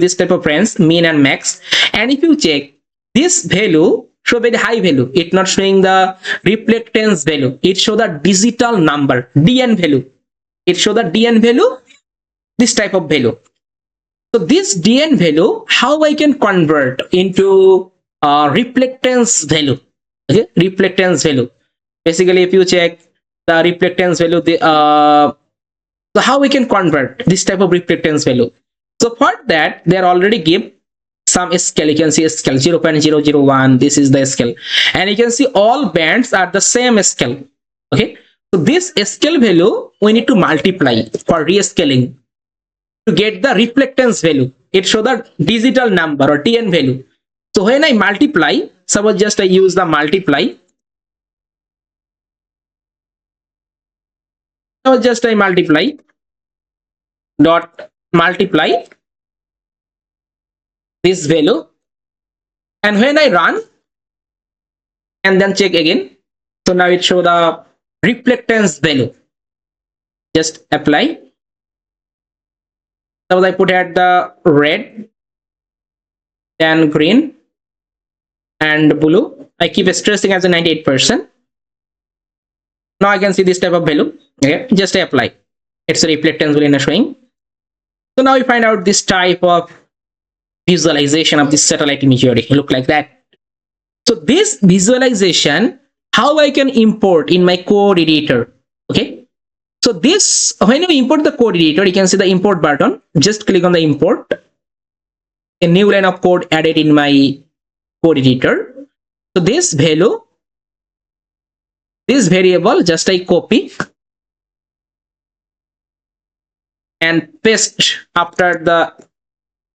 this type of range, mean and max. And if you check this value, show very high value. It's not showing the reflectance value. It show the digital number, DN value. It show the DN value, this type of value. So this DN value, how I can convert into reflectance value? Okay, reflectance value. Basically, if you check the reflectance value, so how we can convert this type of reflectance value? So for that, they are already give some scale. You can see scale 0.001. This is the scale, and you can see all bands are the same scale. Okay, so this scale value we need to multiply for rescaling to get the reflectance value. It show the digital number or TN value. So when I multiply, suppose just I use the multiply. So just I multiply dot multiply this value, and when I run and then check again, so now it show the reflectance value. Just apply. Suppose I put at the red, then green and blue. I keep stressing as a 98%. Now I can see this type of value. Okay, just I apply. It's a reflectance value showing. So now we find out this type of visualization of this satellite imagery. Look like that. So this visualization, how I can import in my code editor. Okay. So this, when you import the code editor, you can see the import button. Just click on the import. A new line of code added in my code editor. So this value, this variable, just I copy and paste after the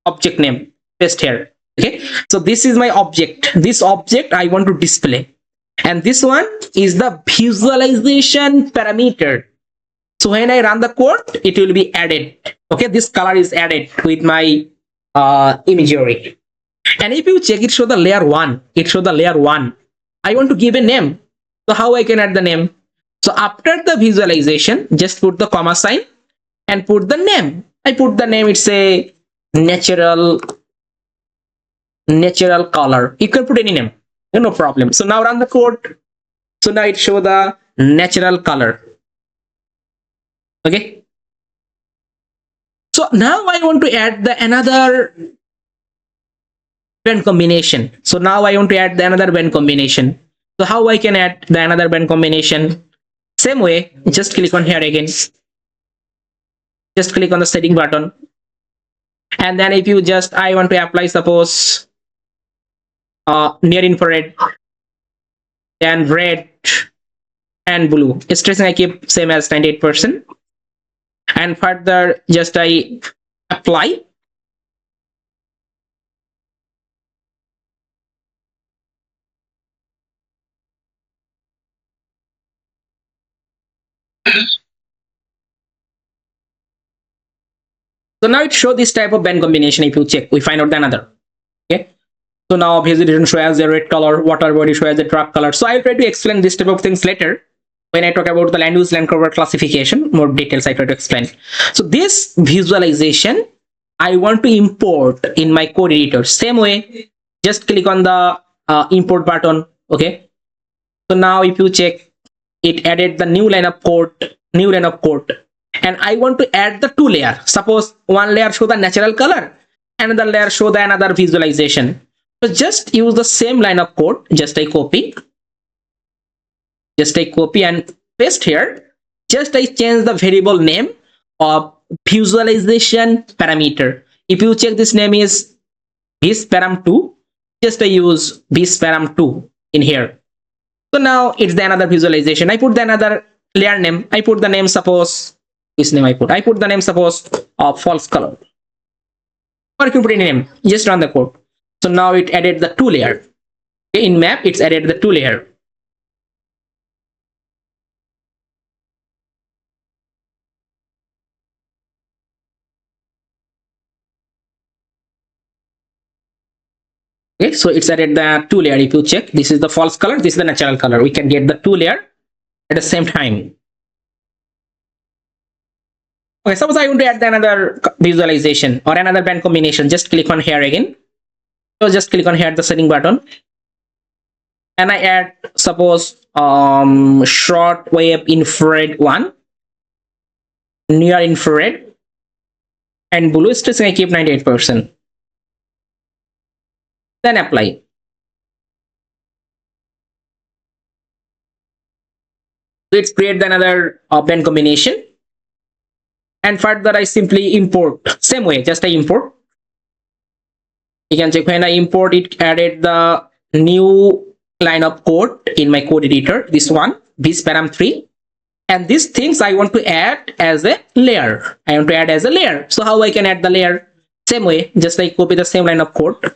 object name. Paste here. Okay. So this is my object. This object I want to display. And this one is the visualization parameter. So when I run the code, it will be added. Okay, this color is added with my imagery. And if you check, it show the layer 1. It show the layer 1. I want to give a name. So how I can add the name? So after the visualization, just put the comma sign and put the name. I put the name. It's a natural color. You can put any name. No problem. So now run the code. So now it show the natural color. Okay. So now I want to add the another band combination. So now I want to add the another band combination. So how I can add the another band combination? Same way, just click on here again. Just click on the setting button. And then if you just, I want to apply, suppose near infrared, then red and blue. Stressing I keep same as 98%. And further, just I apply. So now it shows this type of band combination. If you check, we find out another. Okay. So now vegetation show as a red color, water body show as a dark color. So I'll try to explain this type of things later. When I talk about the land use land cover classification, more details I try to explain. So this visualization, I want to import in my code editor. Same way, just click on the import button. Okay. So now if you check, it added the new line of code, and I want to add the two layer. Suppose one layer show the natural color, another layer show the another visualization. So just use the same line of code. Just I copy and paste here. Just I change the variable name of visualization parameter. If you check, this name is visparam2. Just I use visparam2 in here. So now it's the another visualization. I put the another layer name. I put the name, suppose this name I put the name, suppose of false color. Or you can put any name. Just run the code. So now it added the two layer. Okay, in map, it's added the two layer. Okay, so it's added the two layer. If you check, this is the false color, this is the natural color. We can get the two layer at the same time. Okay, suppose I want to add another visualization or another band combination. Just click on here again. So just click on here the setting button, and I add suppose short wave infrared one, near infrared, and blue stressing I keep 98%. Then apply. So it's create another band combination. And further I simply import. Same way, just I import. You can check when I import it, added the new line of code in my code editor. This one, this param3. And these things I want to add as a layer. I want to add as a layer. So how I can add the layer? Same way, just I copy the same line of code.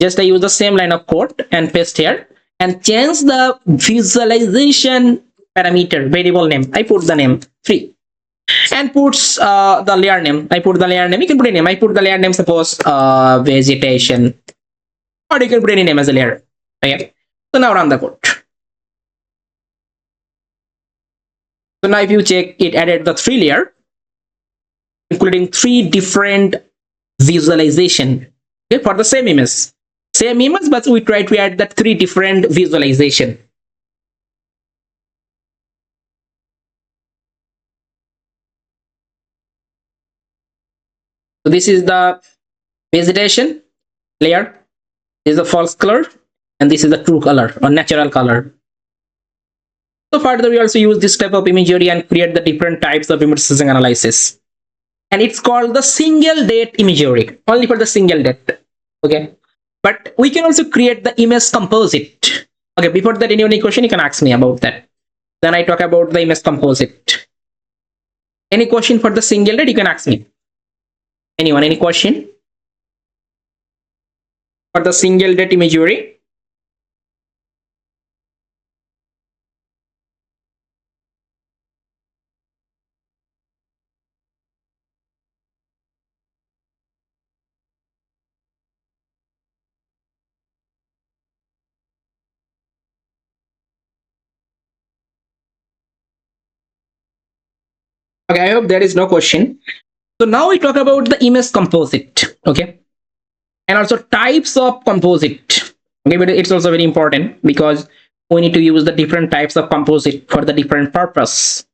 Just I use the same line of code and paste here and change the visualization parameter variable name. I put the name 3 and puts the layer name. I put the layer name. You can put a name. I put the layer name, suppose vegetation, or you can put any name as a layer. Okay. So now run the code. So now if you check, it added the 3 layer, including 3 different visualization, okay, for the same image. Same image, but we try to add that 3 different visualization. So this is the vegetation layer, this is the false color, and this is the true color or natural color. So further we also use this type of imagery and create the different types of image sensing analysis. And it's called the single date imagery, only for the single date. Okay. But we can also create the image composite. Okay, before that, any question you can ask me about that. Then I talk about the image composite. Any question for the single date you can ask me. Anyone, any question? For the single date imagery? Okay, I hope there is no question. So now we talk about the image composite. Okay. And also types of composite. Okay, but it's also very important because we need to use the different types of composite for the different purpose.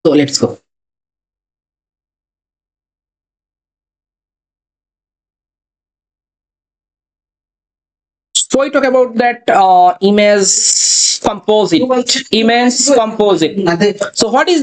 So let's go. So I talk about that image composite. Image composite. So what is the